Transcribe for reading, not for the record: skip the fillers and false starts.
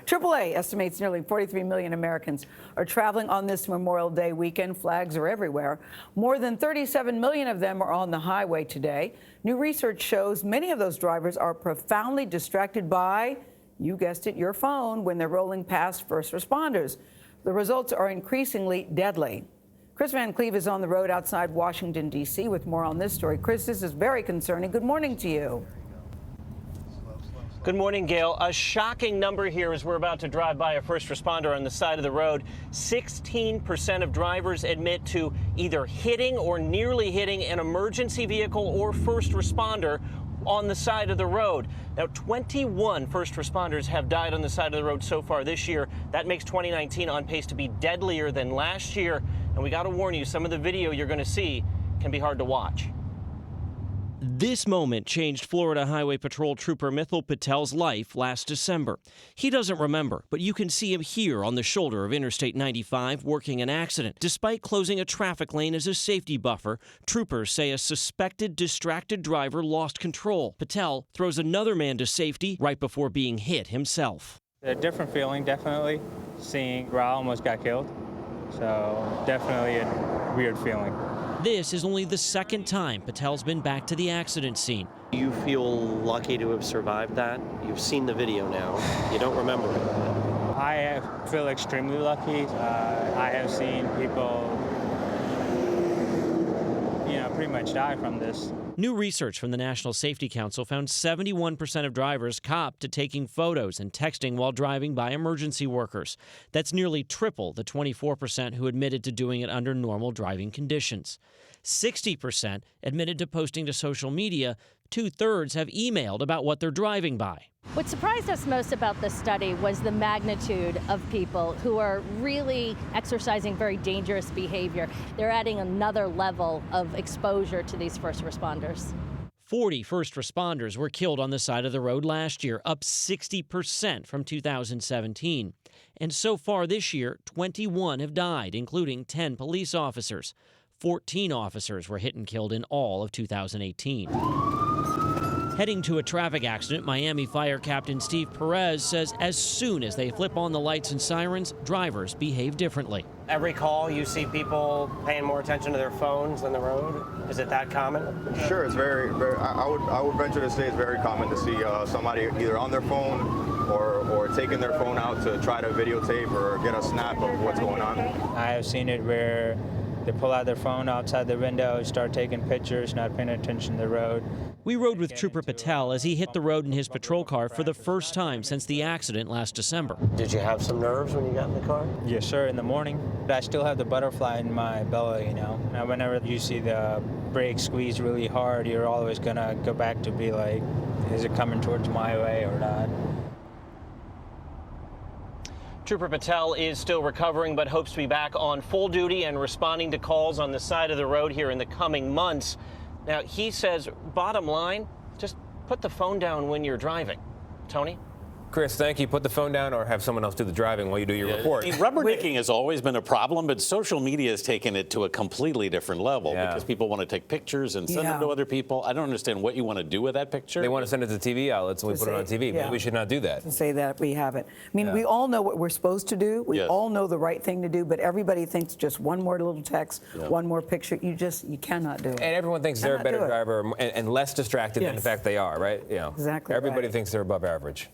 AAA estimates nearly 43 million Americans are traveling on this Memorial Day weekend. Flags are everywhere. More than 37 million of them are on the highway today. New research shows many of those drivers are profoundly distracted by, you guessed it, your phone when they're rolling past first responders. The results are increasingly deadly. Kris Van Cleave is on the road outside Washington, D.C. with more on this story. Kris, this is very concerning. Good morning to you. Good morning, Gail. A shocking number here as we're about to drive by a first responder on the side of the road. 16% of drivers admit to either hitting or nearly hitting an emergency vehicle or first responder on the side of the road. Now, 21 first responders have died on the side of the road so far this year. That makes 2019 on pace to be deadlier than last year. And we got to warn you, some of the video you're going to see can be hard to watch. This moment changed Florida Highway Patrol Trooper Mithil Patel's life last December. He doesn't remember, but you can see him here on the shoulder of Interstate 95 working an accident. Despite closing a traffic lane as a safety buffer, troopers say a suspected distracted driver lost control. Patel throws another man to safety right before being hit himself. A different feeling, definitely, seeing Ra almost got killed. So definitely a weird feeling. This is only the second time Patel's been back to the accident scene. You feel lucky to have survived that? You've seen the video now. You don't remember it. I feel extremely lucky. I have seen people, pretty much die from this. New research from the National Safety Council found 71% of drivers copped to taking photos and texting while driving by emergency workers. That's nearly triple the 24% who admitted to doing it under normal driving conditions. 60% admitted to posting to social media. 2/3 have emailed about what they're driving by. What surprised us most about this study was the magnitude of people who are really exercising very dangerous behavior. They're adding another level of exposure to these first responders. 40 first responders were killed on the side of the road last year, up 60% from 2017. And so far this year, 21 have died, including 10 police officers. 14 officers were hit and killed in all of 2018. Heading to a traffic accident, Miami Fire Captain Steve Perez says as soon as they flip on the lights and sirens, drivers behave differently. Every call, you see people paying more attention to their phones than the road. Is it that common? Sure, it's very. I would venture to say it's very common to see somebody either on their phone or taking their phone out to try to videotape or get a snap of what's going on. I have seen it where they pull out their phone outside the window, start taking pictures, not paying attention to the road. We rode with Trooper Patel as he hit the road in his patrol car for the first time since the accident last December. Did you have some nerves when you got in the car? Yes, sir, in the morning. I still have the butterfly in my belly, Now, whenever you see the brake squeeze really hard, you're always going to go back to be like, is it coming towards my way or not? Trooper Patel is still recovering but hopes to be back on full duty and responding to calls on the side of the road here in the coming months. Now, he says, bottom line, just put the phone down when you're driving. Tony? Kris, thank you. Put the phone down or have someone else do the driving while you do your report. Rubbernecking has always been a problem, but social media has taken it to a completely different level because people want to take pictures and send them to other people. I don't understand what you want to do with that picture. They want to send it to TV outlets and we put it on TV. Maybe we should not do that. To say that we haven't. I mean, we all know what we're supposed to do. We all know the right thing to do, but everybody thinks just one more little text, one more picture. You cannot do it. And everyone thinks they're a better driver and less distracted than in fact they are, right? Exactly. Everybody thinks they're above average.